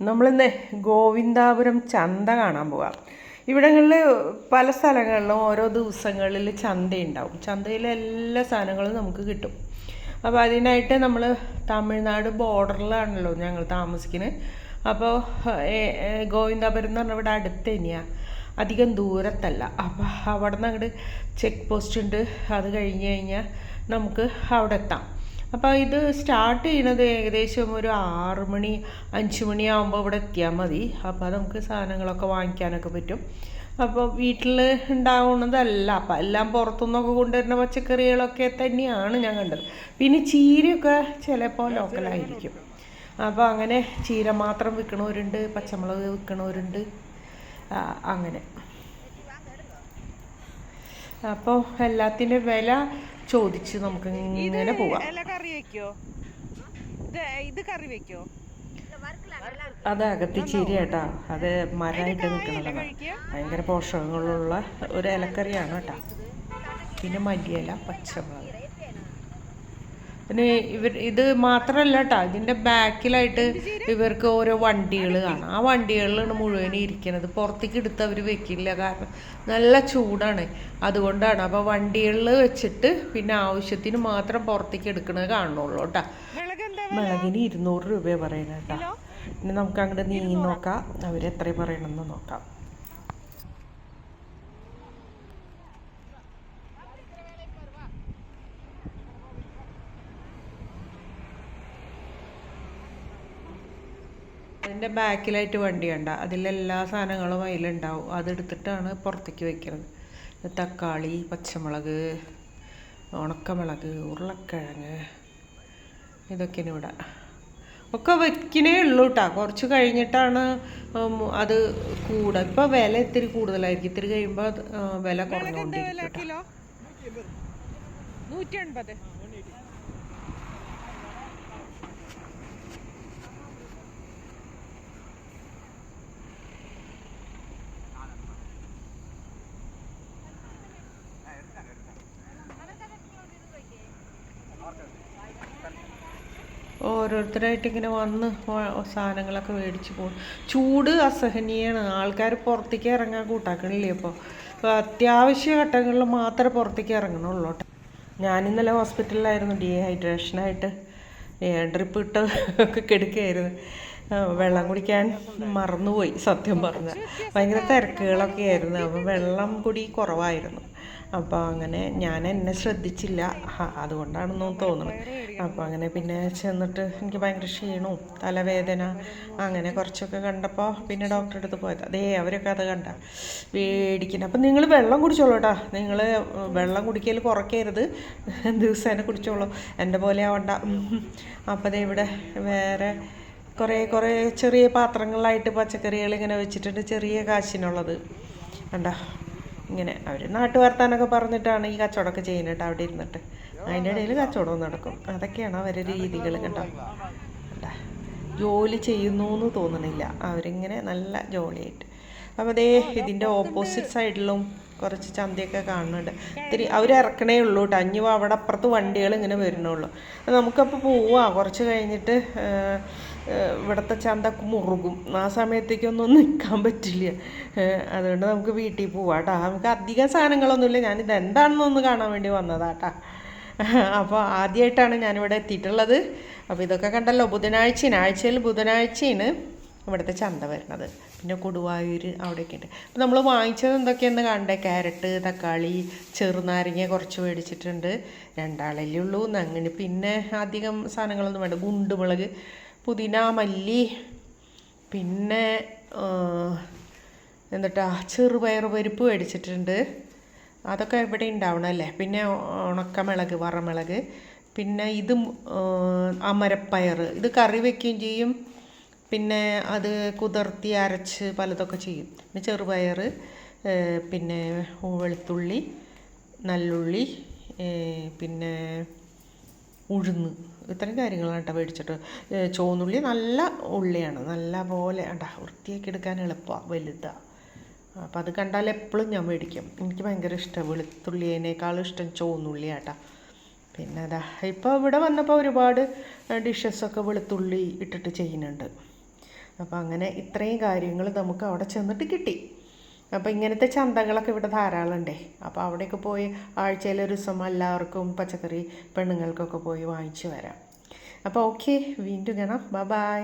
നമ്മളിന്ന് ഗോവിന്ദാപുരം ചന്ത കാണാൻ പോവാം. ഇവിടങ്ങളിൽ പല സ്ഥലങ്ങളിലും ഓരോ ദിവസങ്ങളിൽ ചന്തയുണ്ടാവും. ചന്തയിൽ എല്ലാ സാധനങ്ങളും നമുക്ക് കിട്ടും. അപ്പോൾ അതിനായിട്ട് നമ്മൾ തമിഴ്നാട് ബോർഡറിലാണല്ലോ ഞങ്ങൾ താമസിക്കുന്നത്. അപ്പോൾ ഗോവിന്ദാപുരം എന്ന് പറഞ്ഞാൽ ഇവിടെ അടുത്ത് തന്നെയാണ്, അധികം ദൂരത്തല്ല. അപ്പോൾ അവിടെ നിന്ന് അങ്ങോട്ട് ചെക്ക് പോസ്റ്റ് ഉണ്ട്. അത് കഴിഞ്ഞ് കഴിഞ്ഞാൽ നമുക്ക് അവിടെ എത്താം. അപ്പോൾ ഇത് സ്റ്റാർട്ട് ചെയ്യണത് ഏകദേശം ഒരു 6 മണി 5 മണിയാകുമ്പോൾ ഇവിടെ എത്തിയാൽ മതി. അപ്പോൾ നമുക്ക് സാധനങ്ങളൊക്കെ വാങ്ങിക്കാനൊക്കെ പറ്റും. അപ്പോൾ വീട്ടിൽ ഉണ്ടാവുന്നതല്ല, അപ്പം എല്ലാം പുറത്തുനിന്നൊക്കെ കൊണ്ടുവരുന്ന പച്ചക്കറികളൊക്കെ തന്നെയാണ് ഞാൻ കണ്ടത്. പിന്നെ ചീരയൊക്കെ ചിലപ്പോൾ ലോക്കലായിരിക്കും. അപ്പോൾ അങ്ങനെ ചീര മാത്രം വിൽക്കണവരുണ്ട്, പച്ചമുളക് വിൽക്കണവരുണ്ട്, അങ്ങനെ. അപ്പോൾ എല്ലാത്തിൻ്റെ വില ചോദിച്ച് നമുക്ക് ഇങ്ങനെ പോവാം. അത് അകത്തിച്ചീരി കേട്ടോ, അത് മരമായിട്ട് നിൽക്കുന്നതാണ്. ഭയങ്കര പോഷകങ്ങളുള്ള ഒരു ഇലക്കറിയാണ് കേട്ടോ. പിന്നെ മല്ലിയില, പച്ചമുളക്. പിന്നെ ഇത് മാത്രമല്ല കേട്ടോ, ഇതിൻ്റെ ബാക്കിലായിട്ട് ഇവർക്ക് ഓരോ വണ്ടികൾ കാണാം. ആ വണ്ടികളിലാണ് മുഴുവൻ ഇരിക്കുന്നത്. പുറത്തേക്ക് എടുത്ത് അവർ വെക്കില്ല, കാരണം നല്ല ചൂടാണ്, അതുകൊണ്ടാണ്. അപ്പോൾ വണ്ടികളിൽ വെച്ചിട്ട് പിന്നെ ആവശ്യത്തിന് മാത്രം പുറത്തേക്ക് എടുക്കണത് കാണുള്ളൂ കേട്ടോ. മുളകിന് 200 രൂപ പറയുന്നത് കേട്ടോ. പിന്നെ നമുക്ക് അങ്ങോട്ട് നീങ്ങി നോക്കാം, അവരെത്ര പറയണമെന്ന് നോക്കാം. അതിൻ്റെ ബാക്കിലായിട്ട് വണ്ടി കണ്ട, അതിലെല്ലാ സാധനങ്ങളും അതിലുണ്ടാവും. അതെടുത്തിട്ടാണ് പുറത്തേക്ക് വയ്ക്കുന്നത്. തക്കാളി, പച്ചമുളക്, ഉണക്കമുളക്, ഉരുളക്കിഴങ്ങ്, ഇതൊക്കെയാണ് ഇവിടെ. ഒക്കെ വയ്ക്കണേ ഉള്ളൂ കേട്ടോ. കുറച്ച് കഴിഞ്ഞിട്ടാണ് അത് കൂടുക. ഇപ്പോൾ വില ഇത്തിരി കൂടുതലായിരിക്കും, ഇത്തിരി കഴിയുമ്പോൾ വില കുറഞ്ഞുകൊണ്ടിരിക്കും കേട്ടോ. 180. ഓരോരുത്തരായിട്ട് ഇങ്ങനെ വന്ന് സാധനങ്ങളൊക്കെ മേടിച്ച് പോകും. ചൂട് അസഹനീയമാണ്. ആൾക്കാർ പുറത്തേക്ക് ഇറങ്ങാൻ കൂട്ടാക്കണില്ലേ ഇപ്പോൾ. അത്യാവശ്യ ഘട്ടങ്ങളിൽ മാത്രമേ പുറത്തേക്ക് ഇറങ്ങണുള്ളൂ കേട്ടോ. ഞാനിന്നലെ ഹോസ്പിറ്റലിലായിരുന്നു, ഡീഹൈഡ്രേഷനായിട്ട് ഡ്രിപ്പ് ഇട്ട് ഒക്കെ കിടക്കുകയായിരുന്നു. വെള്ളം കുടിക്കാൻ മറന്നുപോയി സത്യം പറഞ്ഞാൽ. ഭയങ്കര തിരക്കുകളൊക്കെ ആയിരുന്നു. അപ്പോൾ വെള്ളം കുടി കുറവായിരുന്നു. അപ്പോൾ അങ്ങനെ ഞാൻ എന്നെ ശ്രദ്ധിച്ചില്ല, അതുകൊണ്ടാണെന്ന് തോന്നുന്നു. അപ്പോൾ അങ്ങനെ പിന്നെ ചെന്നിട്ട് എനിക്ക് ഭയങ്കര ക്ഷീണവും തലവേദന അങ്ങനെ കുറച്ചൊക്കെ കണ്ടപ്പോൾ പിന്നെ ഡോക്ടറെ അടുത്ത് പോയത്. അതേ അവരൊക്കെ അത് കണ്ട പേടിക്കുന്നത്. അപ്പം നിങ്ങൾ വെള്ളം കുടിച്ചോളൂ കേട്ടോ. നിങ്ങൾ വെള്ളം കുടിക്കൽ കുറയ്ക്കരുത്, ദിവസേന കുടിച്ചോളൂ, എൻ്റെ പോലെ ആവണ്ട. അപ്പോൾ അതേ ഇവിടെ വേറെ കുറേ ചെറിയ പാത്രങ്ങളിലായിട്ട് പച്ചക്കറികൾ ഇങ്ങനെ വെച്ചിട്ടുണ്ട്, ചെറിയ കാശിനുള്ളത് കണ്ടോ. ഇങ്ങനെ അവർ നാട്ടുവർത്താനൊക്കെ പറഞ്ഞിട്ടാണ് ഈ കച്ചവടമൊക്കെ ചെയ്യുന്നത് അവിടെ ഇരുന്നിട്ട്. അതിൻ്റെ ഇടയിൽ കച്ചവടവും നടക്കും. അതൊക്കെയാണ് അവരുടെ രീതികൾ കണ്ടോ. ജോലി ചെയ്യുന്നു എന്ന് തോന്നണില്ല, അവരിങ്ങനെ നല്ല ജോലിയായിട്ട്. അപ്പോൾ അതേ ഇതിൻ്റെ ഓപ്പോസിറ്റ് സൈഡിലും കുറച്ച് ചന്തയൊക്കെ കാണുന്നുണ്ട്. ഇത്തിരി അവർ ഇറക്കണേ ഉള്ളൂ കേട്ടോ. അഞ്ഞു അവിടെ അപ്പുറത്ത് വണ്ടികൾ ഇങ്ങനെ വരണുള്ളൂ. നമുക്കപ്പോൾ പോവാം. കുറച്ച് കഴിഞ്ഞിട്ട് ഇവിടുത്തെ ചന്ത മുറുകും. ആ സമയത്തേക്കൊന്നും നിൽക്കാൻ പറ്റില്ല. അതുകൊണ്ട് നമുക്ക് വീട്ടിൽ പോവാം കേട്ടോ. നമുക്ക് അധികം സാധനങ്ങളൊന്നുമില്ല. ഞാനിത് എന്താണെന്നൊന്ന് കാണാൻ വേണ്ടി വന്നതാട്ടാ. അപ്പോൾ ആദ്യമായിട്ടാണ് ഞാനിവിടെ എത്തിയിട്ടുള്ളത്. അപ്പോൾ ഇതൊക്കെ കണ്ടല്ലോ, ആഴ്ചയിൽ ബുധനാഴ്ചയാണ് ഇവിടുത്തെ ചന്ത വരുന്നത്. പിന്നെ കൊടുവായൂർ അവിടെയൊക്കെ ഉണ്ട്. അപ്പോൾ നമ്മൾ വാങ്ങിച്ചത് എന്തൊക്കെയാണെന്ന് കണ്ടേ. ക്യാരറ്റ്, തക്കാളി, ചെറുനാരങ്ങ കുറച്ച് മേടിച്ചിട്ടുണ്ട്. 2 ആളല്ലേ ഉള്ളൂ. അങ്ങനെ പിന്നെ അധികം സാധനങ്ങളൊന്നും വേണ്ട. ഗുണ്ടുമുളക്, പുതിന, മല്ലി, പിന്നെ എന്നിട്ടാ ചെറുപയർ പരിപ്പ് മേടിച്ചിട്ടുണ്ട്. അതൊക്കെ ഇവിടെ ഉണ്ടാവണമല്ലേ. പിന്നെ ഉണക്കമുളക്, വറമുളക്, പിന്നെ ഇത് അമരപ്പയർ, ഇത് കറി വയ്ക്കുകയും ചെയ്യും, പിന്നെ അത് കുതിർത്തി അരച്ച് പലതൊക്കെ ചെയ്യും. പിന്നെ ചെറുപയർ, പിന്നെ വെളുത്തുള്ളി, നല്ലുള്ളി, പിന്നെ ഉഴുന്ന്, ഇത്രയും കാര്യങ്ങളാണ് കേട്ടോ മേടിച്ചിട്ട്. ചുവന്നുള്ളി നല്ല ഉള്ളിയാണ്, നല്ല പോലെ വൃത്തിയാക്കി എടുക്കാൻ എളുപ്പമാണ്, വലുതാണ്. അപ്പോൾ അത് കണ്ടാൽ എപ്പോഴും ഞാൻ മേടിക്കും. എനിക്ക് ഭയങ്കര ഇഷ്ടമാണ്. വെളുത്തുള്ളിയേക്കാളും ഇഷ്ടം ചുവന്നുള്ളിയാട്ടോ. പിന്നെ അതാ ഇപ്പോൾ ഇവിടെ വന്നപ്പോൾ ഒരുപാട് ഡിഷസൊക്കെ വെളുത്തുള്ളി ഇട്ടിട്ട് ചെയ്യുന്നുണ്ട്. അപ്പോൾ അങ്ങനെ ഇത്രയും കാര്യങ്ങൾ നമുക്ക് അവിടെ ചെന്നിട്ട് കിട്ടി. അപ്പോൾ ഇങ്ങനത്തെ ചന്തകളൊക്കെ ഇവിടെ ധാരാളം ഉണ്ടേ. അപ്പോൾ അവിടെയൊക്കെ പോയി ആഴ്ചയിലൊരു ദിവസം എല്ലാവർക്കും പച്ചക്കറി പെണ്ണുങ്ങൾക്കൊക്കെ പോയി വാങ്ങിച്ചു വരാം. അപ്പോൾ ഓക്കെ, വീണ്ടും കാണാം. ബൈ.